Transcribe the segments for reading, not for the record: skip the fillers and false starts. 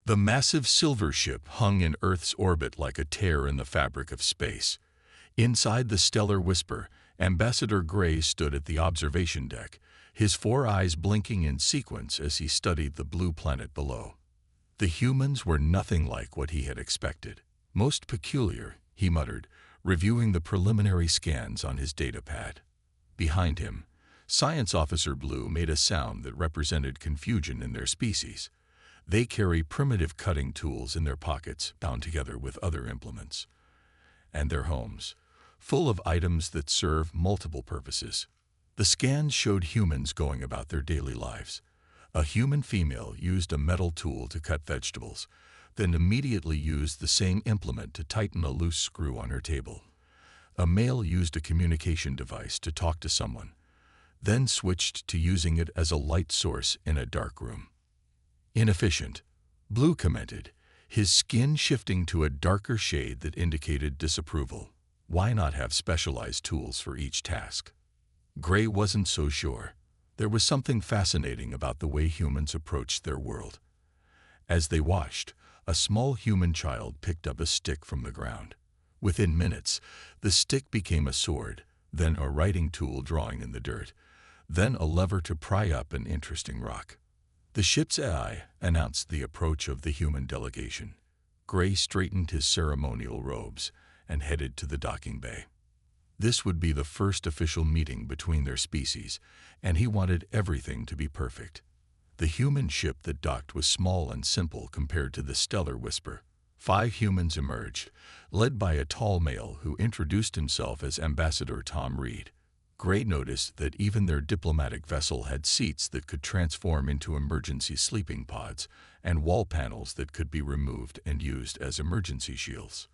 The massive silver ship hung in Earth's orbit like a tear in the fabric of space. Inside the stellar whisper, Ambassador Gray stood at the observation deck, his 4 eyes blinking in sequence as he studied the blue planet below. The humans were nothing like what he had expected. Most peculiar, he muttered, reviewing the preliminary scans on his datapad. Behind him, Science Officer Blue made a sound that represented confusion in their species. They carry primitive cutting tools in their pockets, bound together with other implements. And their homes, full of items that serve multiple purposes. The scans showed humans going about their daily lives. A human female used a metal tool to cut vegetables, then immediately used the same implement to tighten a loose screw on her table. A male used a communication device to talk to someone, then switched to using it as a light source in a dark room. Inefficient, Blue commented, his skin shifting to a darker shade that indicated disapproval. Why not have specialized tools for each task? Gray wasn't so sure. There was something fascinating about the way humans approached their world. As they watched, a small human child picked up a stick from the ground. Within minutes, the stick became a sword, then a writing tool drawing in the dirt, then a lever to pry up an interesting rock. The ship's AI announced the approach of the human delegation. Gray straightened his ceremonial robes and headed to the docking bay. This would be the first official meeting between their species, and he wanted everything to be perfect. The human ship that docked was small and simple compared to the stellar whisper. 5 humans emerged, led by a tall male who introduced himself as Ambassador Tom Reed. Gray noticed that even their diplomatic vessel had seats that could transform into emergency sleeping pods and wall panels that could be removed and used as emergency shields.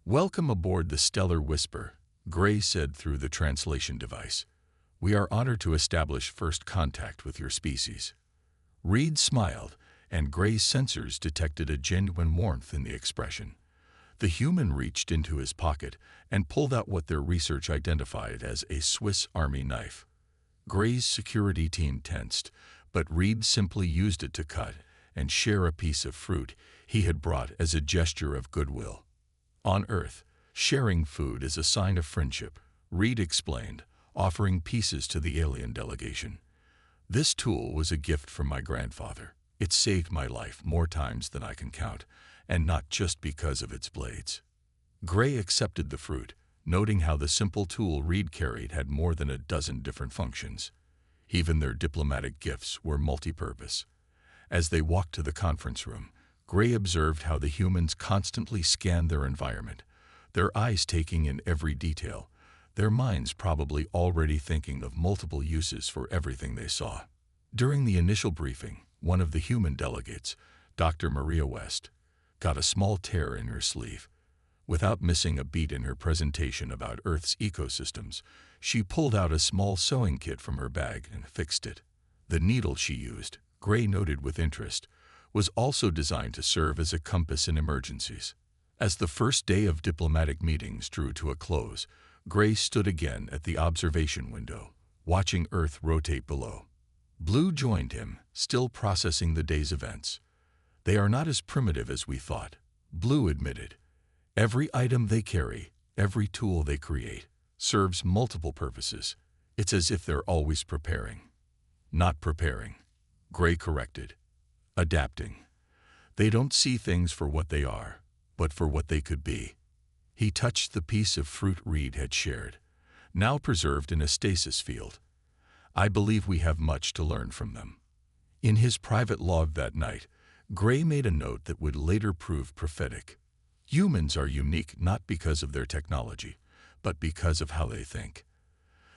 "Welcome aboard the Stellar Whisper," Gray said through the translation device. "We are honored to establish first contact with your species." Reed smiled, and Gray's sensors detected a genuine warmth in the expression. The human reached into his pocket and pulled out what their research identified as a Swiss Army knife. Gray's security team tensed, but Reed simply used it to cut and share a piece of fruit he had brought as a gesture of goodwill. On Earth, sharing food is a sign of friendship, Reed explained, offering pieces to the alien delegation. "This tool was a gift from my grandfather. It saved my life more times than I can count, and not just because of its blades." Gray accepted the fruit, noting how the simple tool Reed carried had more than a dozen different functions. Even their diplomatic gifts were multi-purpose. As they walked to the conference room, Gray observed how the humans constantly scanned their environment, their eyes taking in every detail, their minds probably already thinking of multiple uses for everything they saw. During the initial briefing, one of the human delegates, Dr. Maria West, got a small tear in her sleeve. Without missing a beat in her presentation about Earth's ecosystems, she pulled out a small sewing kit from her bag and fixed it. The needle she used, Gray noted with interest, was also designed to serve as a compass in emergencies. As the first day of diplomatic meetings drew to a close, Gray stood again at the observation window, watching Earth rotate below. Blue joined him, still processing the day's events. "They are not as primitive as we thought," Blue admitted. "Every item they carry, every tool they create, serves multiple purposes. It's as if they're always preparing." "Not preparing," Gray corrected. "Adapting. They don't see things for what they are, but for what they could be." He touched the piece of fruit Reed had shared, now preserved in a stasis field. "I believe we have much to learn from them." In his private log that night, Gray made a note that would later prove prophetic. Humans are unique not because of their technology, but because of how they think.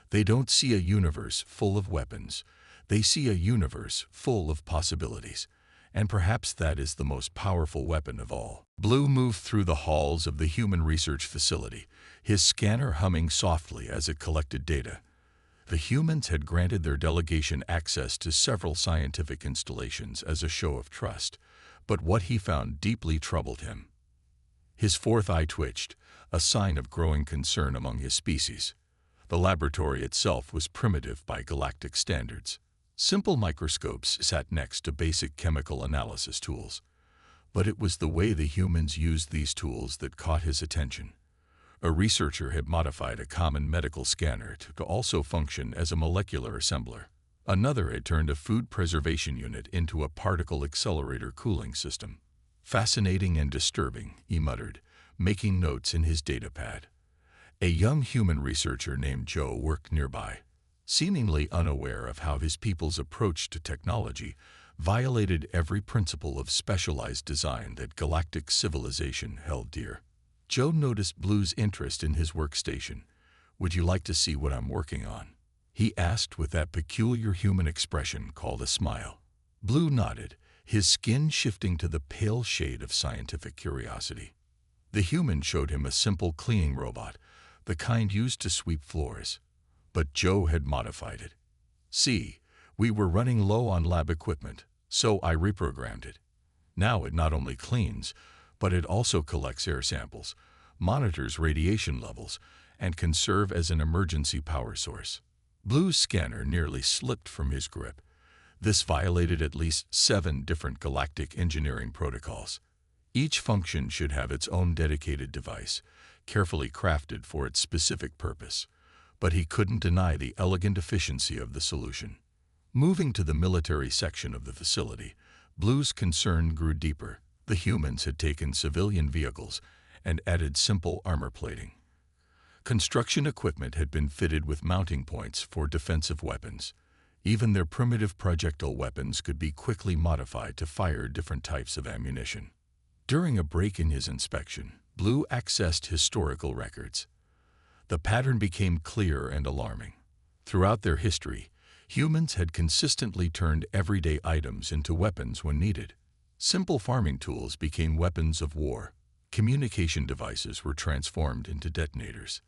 They don't see a universe full of weapons. They see a universe full of possibilities. And perhaps that is the most powerful weapon of all. Blue moved through the halls of the human research facility, his scanner humming softly as it collected data. The humans had granted their delegation access to several scientific installations as a show of trust, but what he found deeply troubled him. His fourth eye twitched, a sign of growing concern among his species. The laboratory itself was primitive by galactic standards. Simple microscopes sat next to basic chemical analysis tools. But it was the way the humans used these tools that caught his attention. A researcher had modified a common medical scanner to also function as a molecular assembler. Another had turned a food preservation unit into a particle accelerator cooling system. Fascinating and disturbing, he muttered, making notes in his datapad. A young human researcher named Joe worked nearby, seemingly unaware of how his people's approach to technology violated every principle of specialized design that galactic civilization held dear. Joe noticed Blue's interest in his workstation. "Would you like to see what I'm working on?" he asked with that peculiar human expression called a smile. Blue nodded, his skin shifting to the pale shade of scientific curiosity. The human showed him a simple cleaning robot, the kind used to sweep floors. But Joe had modified it. "See, we were running low on lab equipment, so I reprogrammed it. Now it not only cleans, but it also collects air samples, monitors radiation levels, and can serve as an emergency power source." Blue's scanner nearly slipped from his grip. This violated at least 7 different galactic engineering protocols. Each function should have its own dedicated device, carefully crafted for its specific purpose. But he couldn't deny the elegant efficiency of the solution. Moving to the military section of the facility, Blue's concern grew deeper. The humans had taken civilian vehicles and added simple armor plating. Construction equipment had been fitted with mounting points for defensive weapons. Even their primitive projectile weapons could be quickly modified to fire different types of ammunition. During a break in his inspection, Blue accessed historical records. The pattern became clear and alarming. Throughout their history, humans had consistently turned everyday items into weapons when needed. Simple farming tools became weapons of war. Communication devices were transformed into detonators.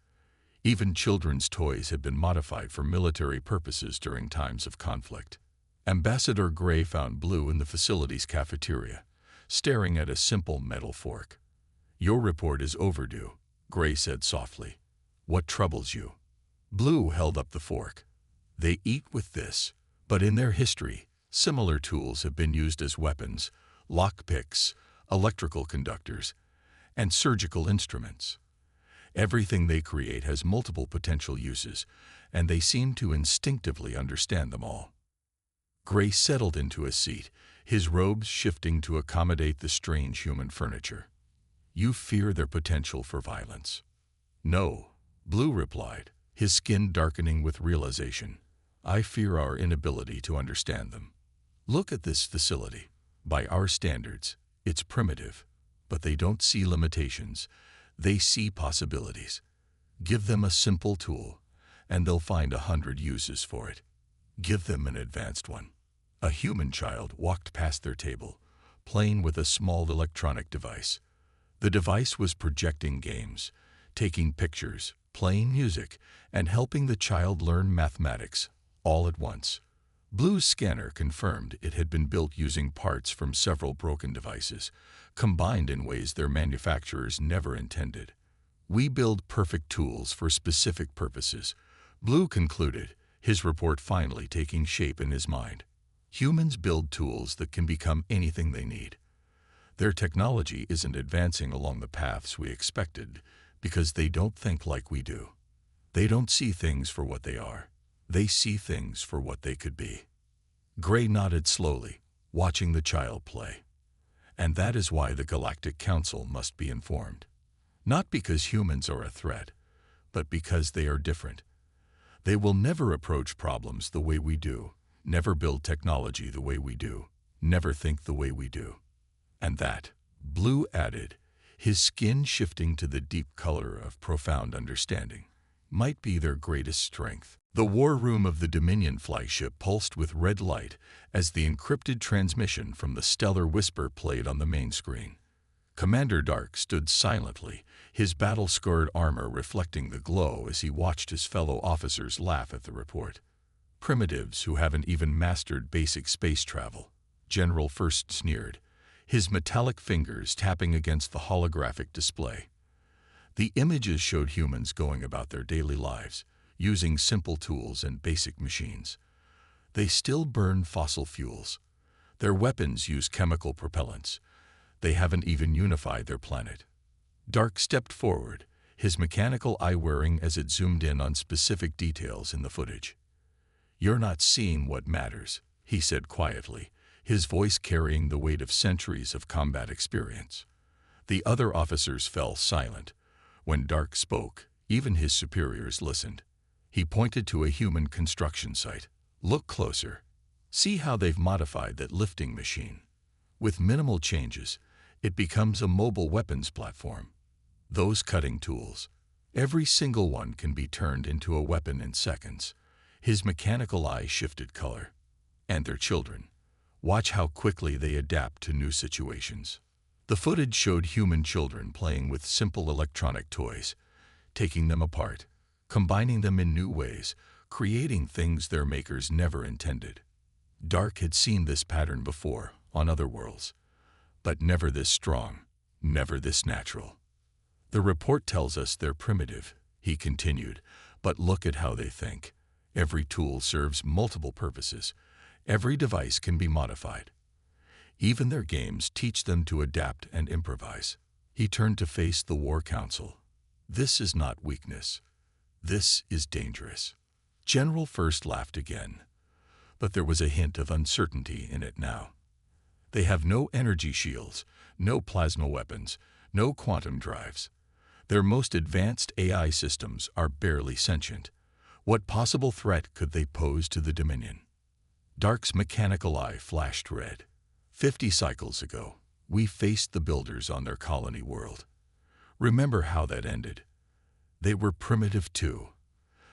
Even children's toys had been modified for military purposes during times of conflict. Ambassador Gray found Blue in the facility's cafeteria, staring at a simple metal fork. "Your report is overdue," Gray said softly. "What troubles you?" Blue held up the fork. "They eat with this, but in their history, similar tools have been used as weapons, lockpicks, electrical conductors, and surgical instruments. Everything they create has multiple potential uses, and they seem to instinctively understand them all." Gray settled into a seat, his robes shifting to accommodate the strange human furniture. "You fear their potential for violence." "No," Blue replied, his skin darkening with realization. "I fear our inability to understand them. Look at this facility. By our standards, it's primitive, but they don't see limitations. They see possibilities. Give them a simple tool, and they'll find 100 uses for it. Give them an advanced one." A human child walked past their table, playing with a small electronic device. The device was projecting games, taking pictures, playing music, and helping the child learn mathematics, all at once. Blue's scanner confirmed it had been built using parts from several broken devices, combined in ways their manufacturers never intended. "We build perfect tools for specific purposes," Blue concluded, his report finally taking shape in his mind. "Humans build tools that can become anything they need. Their technology isn't advancing along the paths we expected because they don't think like we do. They don't see things for what they are. They see things for what they could be." Gray nodded slowly, watching the child play. "And that is why the Galactic Council must be informed. Not because humans are a threat, but because they are different. They will never approach problems the way we do, never build technology the way we do, never think the way we do. And that," Blue added, his skin shifting to the deep color of profound understanding, "might be their greatest strength." The war room of the Dominion flagship pulsed with red light as the encrypted transmission from the Stellar Whisper played on the main screen. Commander Dark stood silently, his battle-scarred armor reflecting the glow as he watched his fellow officers laugh at the report. "Primitives who haven't even mastered basic space travel," General First sneered, his metallic fingers tapping against the holographic display. The images showed humans going about their daily lives, using simple tools and basic machines. They still burn fossil fuels. Their weapons use chemical propellants. They haven't even unified their planet. Dark stepped forward, his mechanical eye whirring as it zoomed in on specific details in the footage. "You're not seeing what matters," he said quietly, his voice carrying the weight of centuries of combat experience. The other officers fell silent. When Dark spoke, even his superiors listened. He pointed to a human construction site. "Look closer. See how they've modified that lifting machine. With minimal changes, it becomes a mobile weapons platform. Those cutting tools, every single one can be turned into a weapon in seconds." His mechanical eye shifted color. "And their children. Watch how quickly they adapt to new situations." The footage showed human children playing with simple electronic toys, taking them apart, combining them in new ways, creating things their makers never intended. Dark had seen this pattern before, on other worlds, but never this strong, never this natural. "The report tells us they're primitive," he continued, "but look at how they think. Every tool serves multiple purposes. Every device can be modified. Even their games teach them to adapt and improvise." He turned to face the War Council. "This is not weakness. This is dangerous." General First laughed again, but there was a hint of uncertainty in it now. "They have no energy shields, no plasma weapons, no quantum drives. Their most advanced AI systems are barely sentient. What possible threat could they pose to the Dominion?" Dark's mechanical eye flashed red. 50 cycles ago, we faced the Builders on their colony world. Remember how that ended? They were primitive too,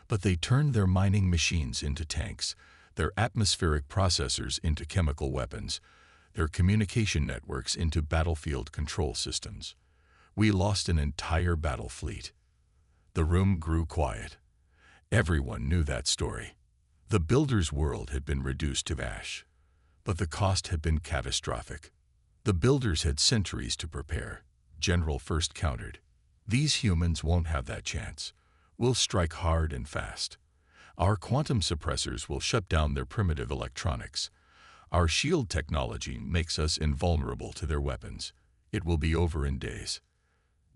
but they turned their mining machines into tanks, their atmospheric processors into chemical weapons, their communication networks into battlefield control systems. We lost an entire battle fleet. The room grew quiet. Everyone knew that story. The Builders' world had been reduced to ash, but the cost had been catastrophic. The Builders had centuries to prepare, General First countered. "These humans won't have that chance. We'll strike hard and fast. Our quantum suppressors will shut down their primitive electronics. Our shield technology makes us invulnerable to their weapons. It will be over in days."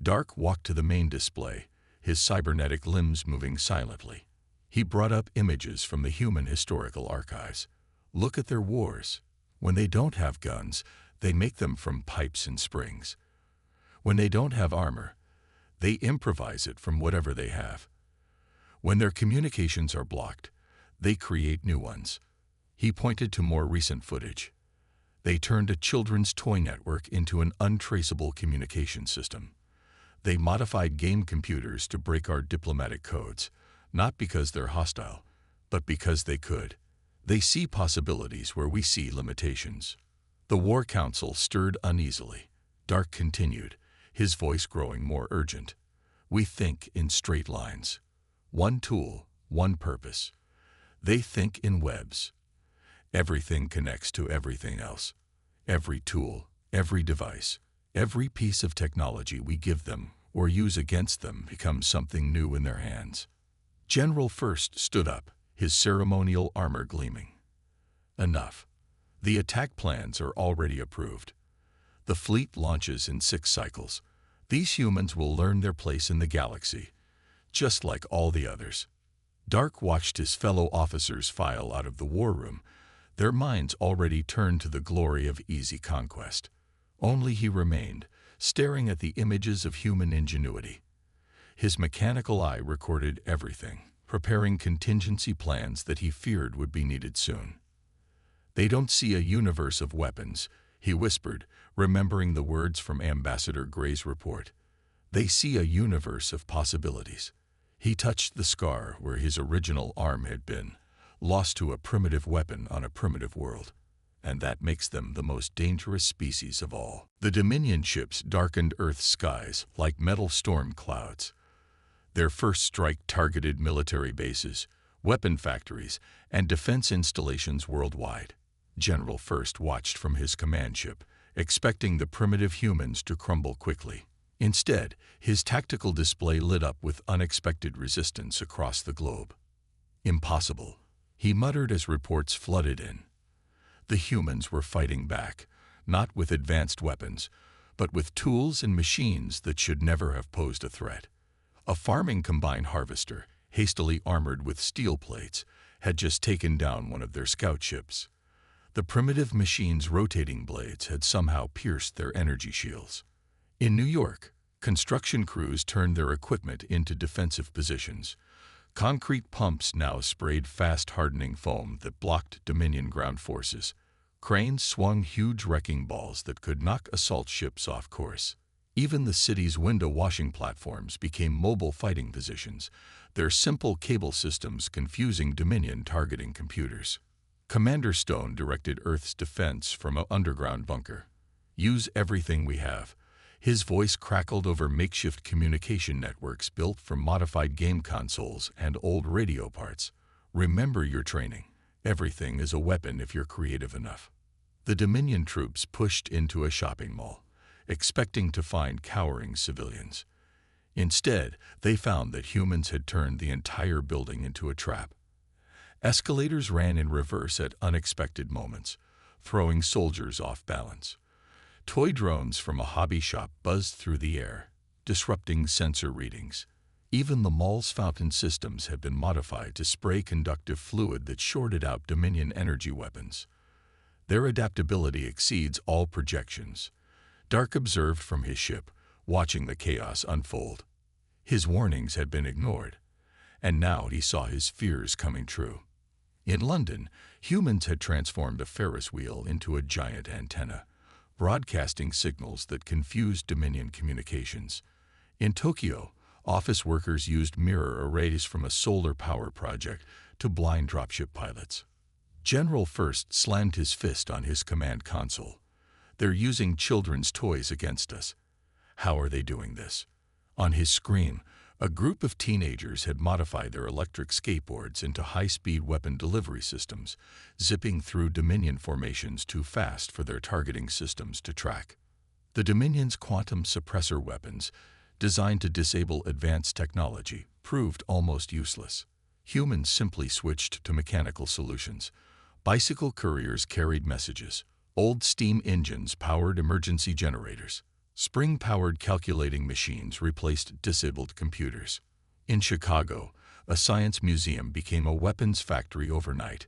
Dark walked to the main display, his cybernetic limbs moving silently. He brought up images from the human historical archives. "Look at their wars. When they don't have guns, they make them from pipes and springs. When they don't have armor, they improvise it from whatever they have. When their communications are blocked, they create new ones." He pointed to more recent footage. "They turned a children's toy network into an untraceable communication system. They modified game computers to break our diplomatic codes, not because they're hostile, but because they could. They see possibilities where we see limitations." The War Council stirred uneasily. Dark continued, his voice growing more urgent. "We think in straight lines. One tool, one purpose. They think in webs. Everything connects to everything else. Every tool, every device, every piece of technology we give them or use against them becomes something new in their hands." General First stood up, his ceremonial armor gleaming. "Enough. The attack plans are already approved. The fleet launches in 6 cycles. These humans will learn their place in the galaxy, just like all the others." Dark watched his fellow officers file out of the war room, their minds already turned to the glory of easy conquest. Only he remained, staring at the images of human ingenuity. His mechanical eye recorded everything, preparing contingency plans that he feared would be needed soon. "They don't see a universe of weapons," he whispered, remembering the words from Ambassador Gray's report. "They see a universe of possibilities." He touched the scar where his original arm had been, lost to a primitive weapon on a primitive world. And that makes them the most dangerous species of all. The Dominion ships darkened Earth's skies like metal storm clouds. Their first strike targeted military bases, weapon factories, and defense installations worldwide. General First watched from his command ship, expecting the primitive humans to crumble quickly. Instead, his tactical display lit up with unexpected resistance across the globe. "Impossible," he muttered as reports flooded in. The humans were fighting back, not with advanced weapons, but with tools and machines that should never have posed a threat. A farming combine harvester, hastily armored with steel plates, had just taken down one of their scout ships. The primitive machine's rotating blades had somehow pierced their energy shields. In New York, construction crews turned their equipment into defensive positions. Concrete pumps now sprayed fast-hardening foam that blocked Dominion ground forces. Cranes swung huge wrecking balls that could knock assault ships off course. Even the city's window washing platforms became mobile fighting positions, their simple cable systems confusing Dominion targeting computers. Commander Stone directed Earth's defense from an underground bunker. "Use everything we have." His voice crackled over makeshift communication networks built from modified game consoles and old radio parts. "Remember your training. Everything is a weapon if you're creative enough." The Dominion troops pushed into a shopping mall, expecting to find cowering civilians. Instead, they found that humans had turned the entire building into a trap. Escalators ran in reverse at unexpected moments, throwing soldiers off balance. Toy drones from a hobby shop buzzed through the air, disrupting sensor readings. Even the mall's fountain systems had been modified to spray conductive fluid that shorted out Dominion energy weapons. Their adaptability exceeds all projections. Dark observed from his ship, watching the chaos unfold. His warnings had been ignored, and now he saw his fears coming true. In London, humans had transformed a Ferris wheel into a giant antenna, broadcasting signals that confused Dominion communications. In Tokyo, office workers used mirror arrays from a solar power project to blind dropship pilots. General First slammed his fist on his command console. "They're using children's toys against us. How are they doing this?" On his screen, a group of teenagers had modified their electric skateboards into high-speed weapon delivery systems, zipping through Dominion formations too fast for their targeting systems to track. The Dominion's quantum suppressor weapons, designed to disable advanced technology, proved almost useless. Humans simply switched to mechanical solutions. Bicycle couriers carried messages. Old steam engines powered emergency generators. Spring-powered calculating machines replaced disabled computers. In Chicago, a science museum became a weapons factory overnight.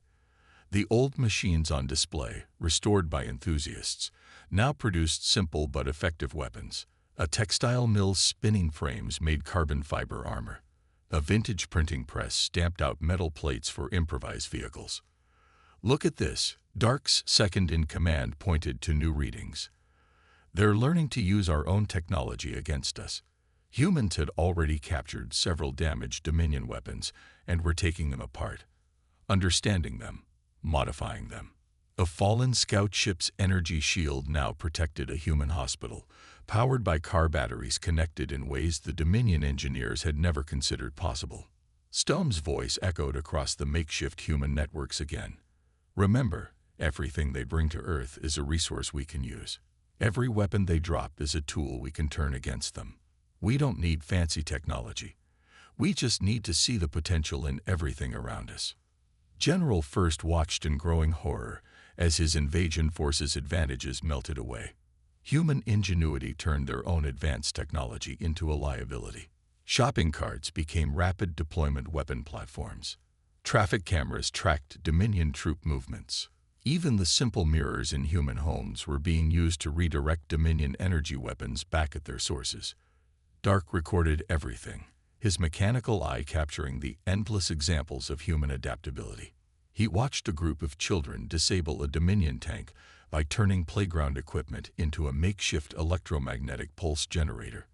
The old machines on display, restored by enthusiasts, now produced simple but effective weapons. A textile mill's spinning frames made carbon fiber armor. A vintage printing press stamped out metal plates for improvised vehicles. "Look at this," Dark's second-in-command pointed to new readings. "They're learning to use our own technology against us." Humans had already captured several damaged Dominion weapons and were taking them apart, understanding them, modifying them. A fallen scout ship's energy shield now protected a human hospital, powered by car batteries connected in ways the Dominion engineers had never considered possible. Stone's voice echoed across the makeshift human networks again. "Remember, everything they bring to Earth is a resource we can use. Every weapon they drop is a tool we can turn against them. We don't need fancy technology. We just need to see the potential in everything around us." General First watched in growing horror as his invasion force's advantages melted away. Human ingenuity turned their own advanced technology into a liability. Shopping carts became rapid deployment weapon platforms. Traffic cameras tracked Dominion troop movements. Even the simple mirrors in human homes were being used to redirect Dominion energy weapons back at their sources. Dark recorded everything, his mechanical eye capturing the endless examples of human adaptability. He watched a group of children disable a Dominion tank by turning playground equipment into a makeshift electromagnetic pulse generator.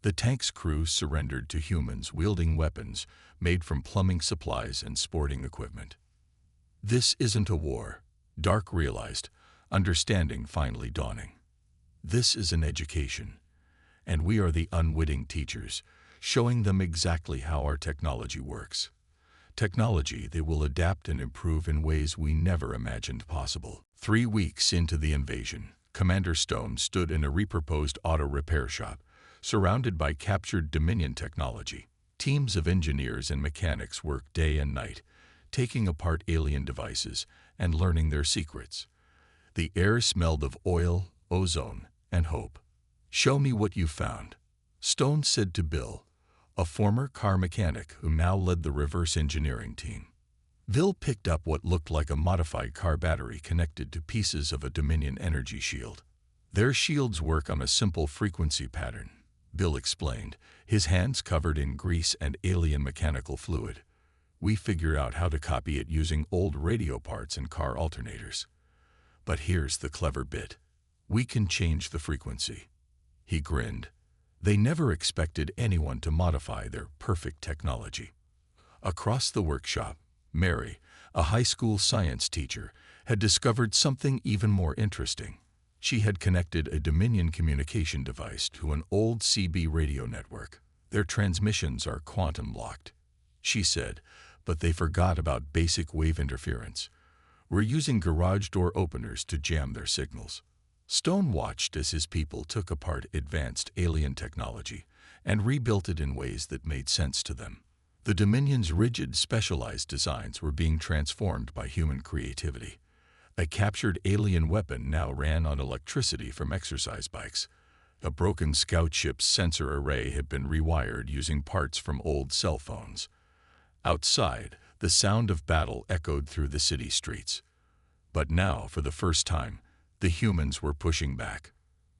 The tank's crew surrendered to humans wielding weapons made from plumbing supplies and sporting equipment. This isn't a war, Dark realized, understanding finally dawning. This is an education, and we are the unwitting teachers, showing them exactly how our technology works. Technology they will adapt and improve in ways we never imagined possible. 3 weeks into the invasion, Commander Stone stood in a repurposed auto repair shop, surrounded by captured Dominion technology. Teams of engineers and mechanics worked day and night, taking apart alien devices and learning their secrets. The air smelled of oil, ozone, and hope. "Show me what you found," Stone said to Bill, a former car mechanic who now led the reverse engineering team. Bill picked up what looked like a modified car battery connected to pieces of a Dominion energy shield. "Their shields work on a simple frequency pattern," Bill explained, his hands covered in grease and alien mechanical fluid. "We figured out how to copy it using old radio parts and car alternators. But here's the clever bit. We can change the frequency." He grinned. They never expected anyone to modify their perfect technology. Across the workshop, Mary, a high school science teacher, had discovered something even more interesting. She had connected a Dominion communication device to an old CB radio network. "Their transmissions are quantum locked," she said, "but they forgot about basic wave interference. We're using garage door openers to jam their signals." Stone watched as his people took apart advanced alien technology and rebuilt it in ways that made sense to them. The Dominion's rigid, specialized designs were being transformed by human creativity. A captured alien weapon now ran on electricity from exercise bikes. A broken scout ship's sensor array had been rewired using parts from old cell phones. Outside, the sound of battle echoed through the city streets. But now, for the first time, the humans were pushing back.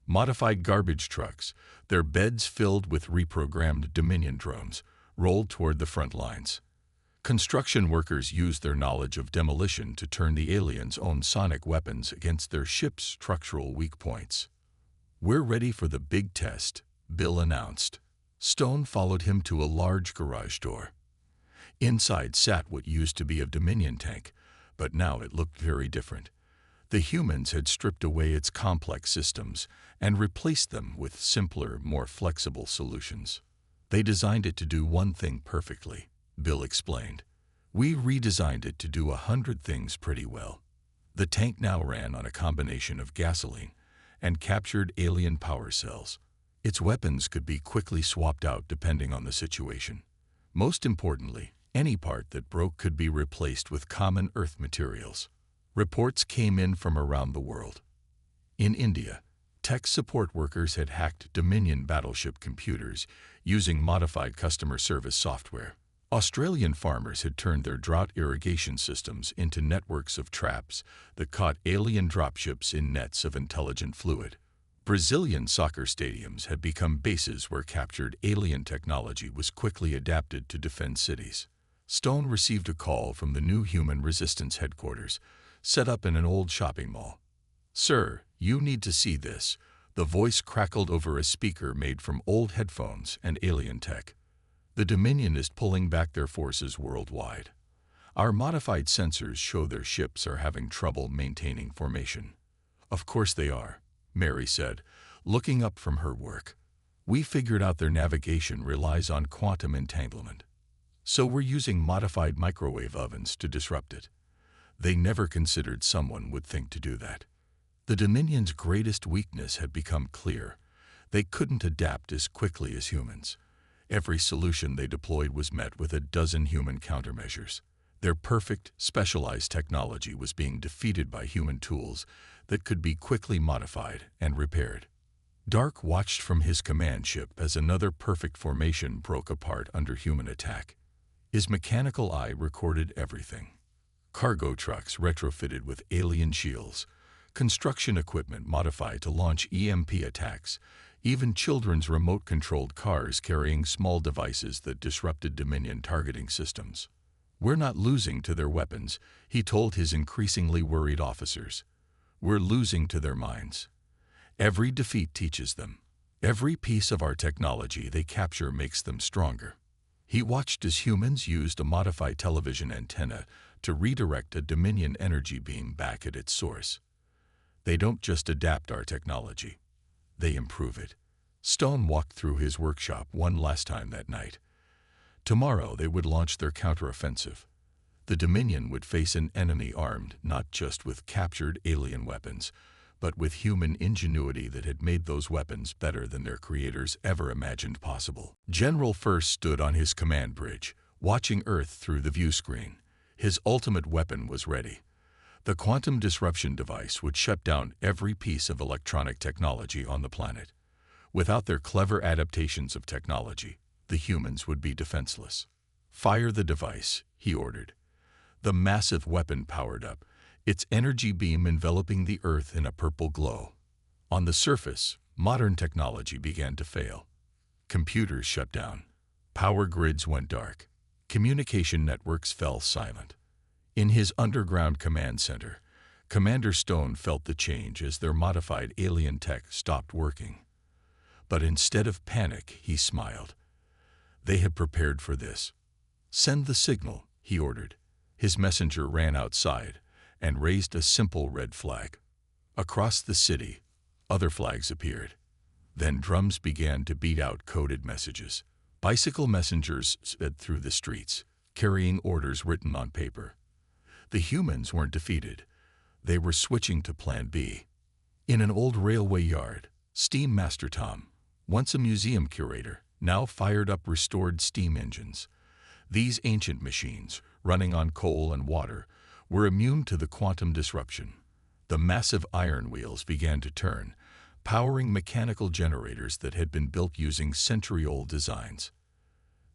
Modified garbage trucks, their beds filled with reprogrammed Dominion drones, rolled toward the front lines. Construction workers used their knowledge of demolition to turn the aliens' own sonic weapons against their ship's structural weak points. "We're ready for the big test," Bill announced. Stone followed him to a large garage door. Inside sat what used to be a Dominion tank, but now it looked very different. The humans had stripped away its complex systems and replaced them with simpler, more flexible solutions. "They designed it to do one thing perfectly," Bill explained. "We redesigned it to do 100 things pretty well." The tank now ran on a combination of gasoline and captured alien power cells. Its weapons could be quickly swapped out depending on the situation. Most importantly, any part that broke could be replaced with common Earth materials. Reports came in from around the world. In India, tech support workers had hacked Dominion battleship computers using modified customer service software. Australian farmers had turned their drought irrigation systems into networks of traps that caught alien dropships in nets of intelligent fluid. Brazilian soccer stadiums had become bases where captured alien technology was quickly adapted to defend cities. Stone received a call from the new Human Resistance headquarters, set up in an old shopping mall. "Sir, you need to see this." The voice crackled over a speaker made from old headphones and alien tech. "The Dominion is pulling back their forces worldwide. Our modified sensors show their ships are having trouble maintaining formation." "Of course they are," Mary said, looking up from her work. "We figured out their navigation relies on quantum entanglement. So we're using modified microwave ovens to disrupt it." They never considered someone would think to do that. The Dominion's greatest weakness had become clear. They couldn't adapt as quickly as humans. Every solution they deployed was met with a dozen human countermeasures. Their perfect, specialized technology was being defeated by human tools that could be quickly modified and repaired. Dark watched from his command ship as another perfect formation broke apart under human attack. His mechanical eye recorded everything. Cargo trucks retrofitted with alien shields, construction equipment modified to launch EMP attacks, even children's remote-controlled cars carrying small devices that disrupted Dominion targeting systems. "We're not losing to their weapons," he told his increasingly worried officers. "We're losing to their minds. Every defeat teaches them. Every piece of our technology they capture makes them stronger." He watched as humans used a modified television antenna to redirect a Dominion energy beam back at its source. "They don't just adapt our technology. They improve it." Stone walked through his workshop one last time that night. Tomorrow they would launch their counteroffensive. The Dominion would face an enemy armed not just with captured alien weapons, but with human ingenuity that had made those weapons better than their creators ever imagined possible. General First stood on his command bridge, watching Earth through the view screen. His ultimate weapon was ready. The quantum disruption device would shut down every piece of electronic technology on the planet. Without their clever adaptations of technology, the humans would be defenseless. "Fire the device," he ordered. The massive weapon powered up, its energy beam enveloping the Earth in a purple glow. On the surface, modern technology began to fail. Computers shut down. Power grids went dark. Communication networks fell silent. In his underground command center, Commander Stone felt the change as their modified alien tech stopped working. But instead of panic, he smiled. They had prepared for this. "Send the signal," he ordered. His messenger ran outside and raised a simple red flag. Across the city, other flags appeared. Then drums began to beat out coded messages. Bicycle messengers sped through the streets, carrying orders written on paper. The humans weren't defeated. They were switching to Plan B. In an old railway yard, Steam Master Tom, once a museum curator, now fired up restored steam engines. These ancient machines, running on coal and water, were immune to the quantum disruption. The massive iron wheels began to turn, powering mechanical generators that had been built using century-old designs.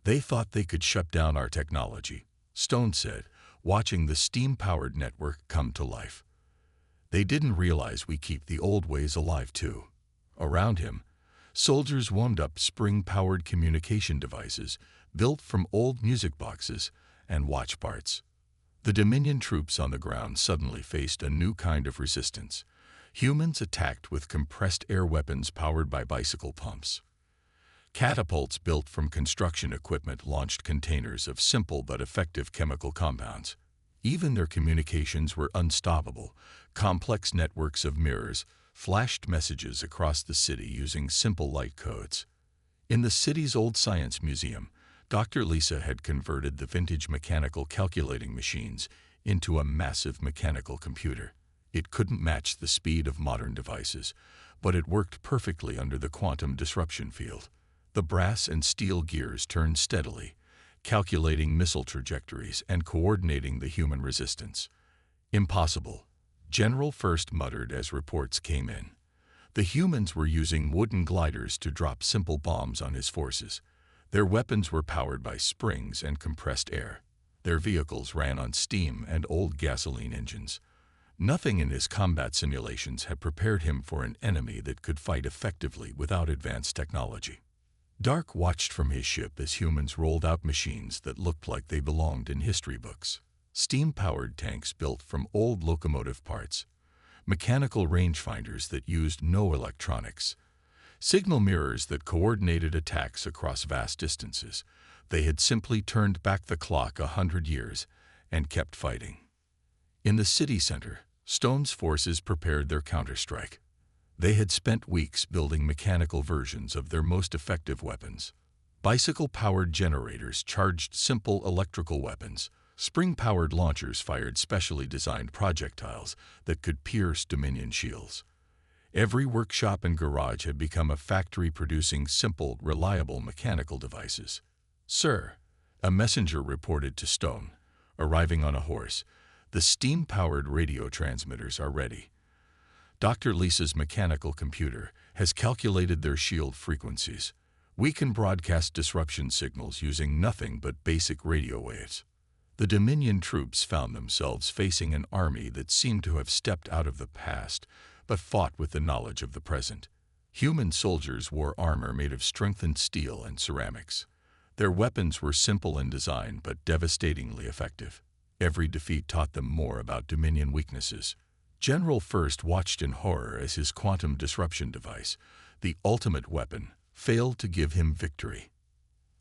"They thought they could shut down our technology," Stone said, watching the steam-powered network come to life. "They didn't realize we keep the old ways alive too." Around him, soldiers wound up spring-powered communication devices built from old music boxes and watch parts. The Dominion troops on the ground suddenly faced a new kind of resistance. Humans attacked with compressed air weapons powered by bicycle pumps. Catapults built from construction equipment launched containers of simple but effective chemical compounds. Even their communications were unstoppable. Complex networks of mirrors flashed messages across the city using simple light codes. In the city's old science museum, Dr. Lisa had converted the vintage mechanical calculating machines into a massive mechanical computer. It couldn't match the speed of modern devices, but it worked perfectly under the quantum disruption field. The brass and steel gears turned steadily, calculating missile trajectories and coordinating the human resistance. "Impossible," General First muttered as reports came in. The humans were using wooden gliders to drop simple bombs on his forces. Their weapons were powered by springs and compressed air. Their vehicles ran on steam and old gasoline engines. Nothing in his combat simulations had prepared him for an enemy that could fight effectively without advanced technology. Dark watched from his ship as humans rolled out machines that looked like they belonged in history books. Steam-powered tanks built from old locomotive parts. Mechanical rangefinders that used no electronics. Signal mirrors that coordinated attacks across vast distances. They had simply turned back the clock 100 years and kept fighting. In the city center, Stone's forces prepared their counterstrike. They had spent weeks building mechanical versions of their most effective weapons. Bicycle-powered generators charged simple electrical weapons. Spring-powered launchers fired specially designed projectiles that could pierce Dominion shields. Every workshop and garage had become a factory producing simple, reliable mechanical devices. "Sir," a messenger reported to Stone, arriving on a horse, "the steam-powered radio transmitters are ready. Dr. Lisa's mechanical computer has calculated their shield frequencies. We can broadcast disruption signals using nothing but basic radio waves." The Dominion troops found themselves facing an army that seemed to have stepped out of the past, but fought with the knowledge of the present. Human soldiers wore armor made of strengthened steel and ceramics. Their weapons were simple in design but devastatingly effective. Every defeat taught them more about Dominion weaknesses. General First watched in horror as his quantum disruption device, the ultimate weapon, failed to give him victory.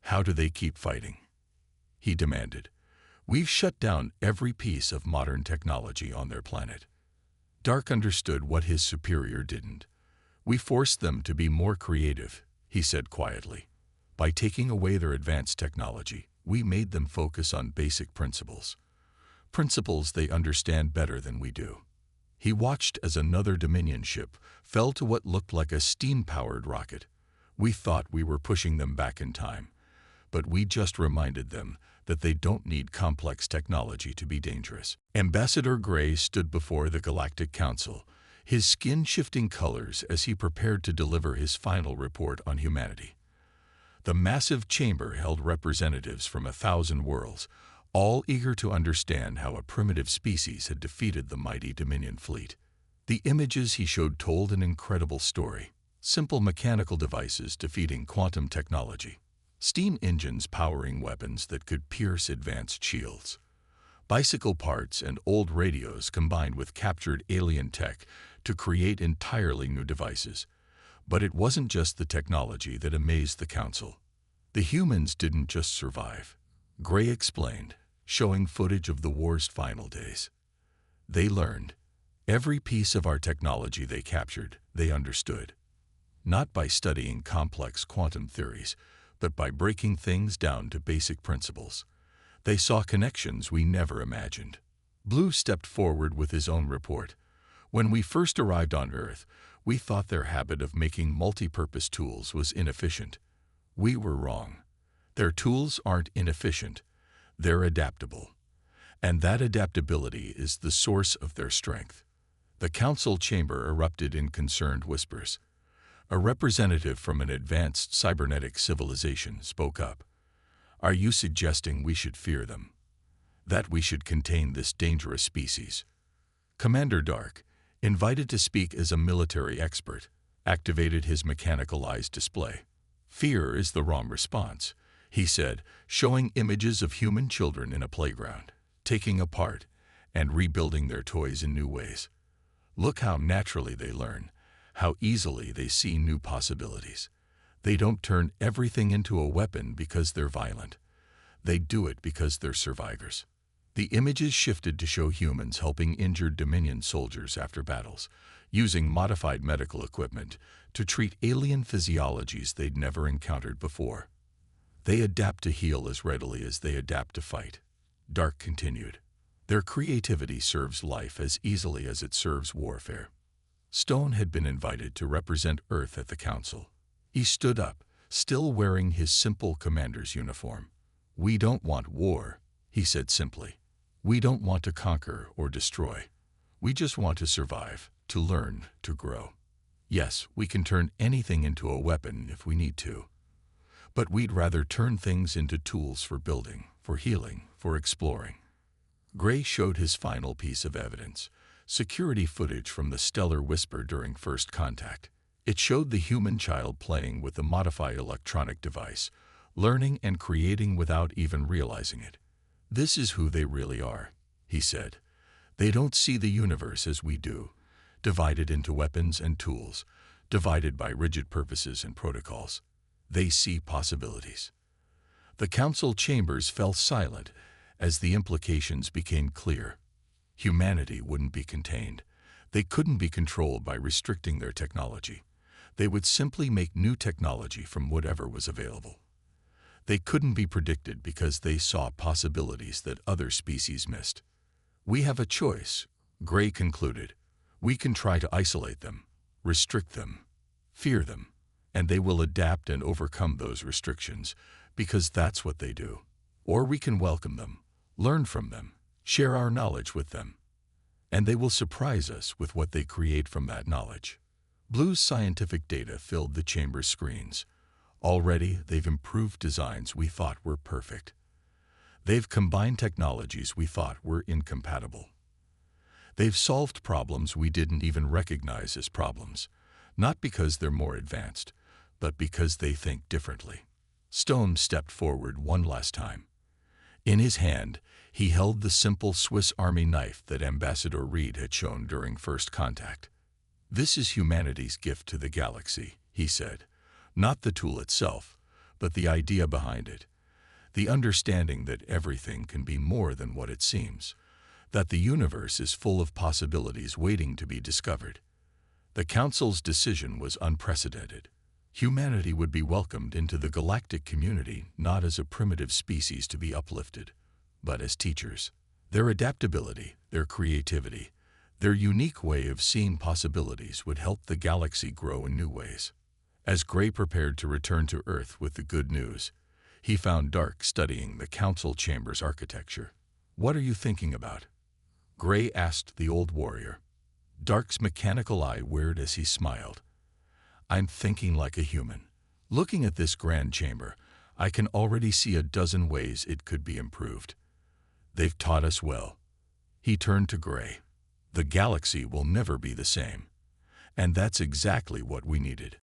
"How do they keep fighting?" he demanded. "We've shut down every piece of modern technology on their planet." Dark understood what his superior didn't. "We forced them to be more creative," he said quietly. "By taking away their advanced technology, we made them focus on basic principles. Principles they understand better than we do." He watched as another Dominion ship fell to what looked like a steam-powered rocket. "We thought we were pushing them back in time, but we just reminded them that they don't need complex technology to be dangerous." Ambassador Gray stood before the Galactic Council, his skin shifting colors as he prepared to deliver his final report on humanity. The massive chamber held representatives from 1,000 worlds, all eager to understand how a primitive species had defeated the mighty Dominion fleet. The images he showed told an incredible story. Simple mechanical devices defeating quantum technology. Steam engines powering weapons that could pierce advanced shields. Bicycle parts and old radios combined with captured alien tech to create entirely new devices. But it wasn't just the technology that amazed the Council. The humans didn't just survive. Gray explained, showing footage of the war's final days. They learned. Every piece of our technology they captured, they understood. Not by studying complex quantum theories, but by breaking things down to basic principles. They saw connections we never imagined. Blue stepped forward with his own report. When we first arrived on Earth, we thought their habit of making multi-purpose tools was inefficient. We were wrong. Their tools aren't inefficient. They're adaptable. And that adaptability is the source of their strength. The council chamber erupted in concerned whispers. A representative from an advanced cybernetic civilization spoke up. Are you suggesting we should fear them? That we should contain this dangerous species? Commander Dark, invited to speak as a military expert, activated his mechanicalized display. Fear is the wrong response, he said, showing images of human children in a playground, taking apart and rebuilding their toys in new ways. Look how naturally they learn, how easily they see new possibilities. They don't turn everything into a weapon because they're violent. They do it because they're survivors. The images shifted to show humans helping injured Dominion soldiers after battles, using modified medical equipment to treat alien physiologies they'd never encountered before. They adapt to heal as readily as they adapt to fight. Dark continued. Their creativity serves life as easily as it serves warfare. Stone had been invited to represent Earth at the Council. He stood up, still wearing his simple commander's uniform. We don't want war, he said simply. We don't want to conquer or destroy. We just want to survive, to learn, to grow. Yes, we can turn anything into a weapon if we need to. But we'd rather turn things into tools for building, for healing, for exploring. Gray showed his final piece of evidence, security footage from the Stellar Whisper during first contact. It showed the human child playing with the modified electronic device, learning and creating without even realizing it. This is who they really are, he said. They don't see the universe as we do, divided into weapons and tools, divided by rigid purposes and protocols. They see possibilities. The council chambers fell silent as the implications became clear. Humanity wouldn't be contained. They couldn't be controlled by restricting their technology. They would simply make new technology from whatever was available. They couldn't be predicted because they saw possibilities that other species missed. We have a choice, Gray concluded. We can try to isolate them, restrict them, fear them, and they will adapt and overcome those restrictions because that's what they do. Or we can welcome them, learn from them, share our knowledge with them, and they will surprise us with what they create from that knowledge. Blue's scientific data filled the chamber's screens. Already, they've improved designs we thought were perfect. They've combined technologies we thought were incompatible. They've solved problems we didn't even recognize as problems, not because they're more advanced, but because they think differently. Stone stepped forward one last time. In his hand, he held the simple Swiss Army knife that Ambassador Reed had shown during first contact. This is humanity's gift to the galaxy, he said. Not the tool itself, but the idea behind it. The understanding that everything can be more than what it seems. That the universe is full of possibilities waiting to be discovered. The Council's decision was unprecedented. Humanity would be welcomed into the galactic community not as a primitive species to be uplifted, but as teachers. Their adaptability, their creativity, their unique way of seeing possibilities would help the galaxy grow in new ways. As Gray prepared to return to Earth with the good news, he found Dark studying the council chamber's architecture. What are you thinking about? Gray asked the old warrior. Dark's mechanical eye weared as he smiled. I'm thinking like a human. Looking at this grand chamber, I can already see a dozen ways it could be improved. They've taught us well. He turned to Gray. The galaxy will never be the same. And that's exactly what we needed.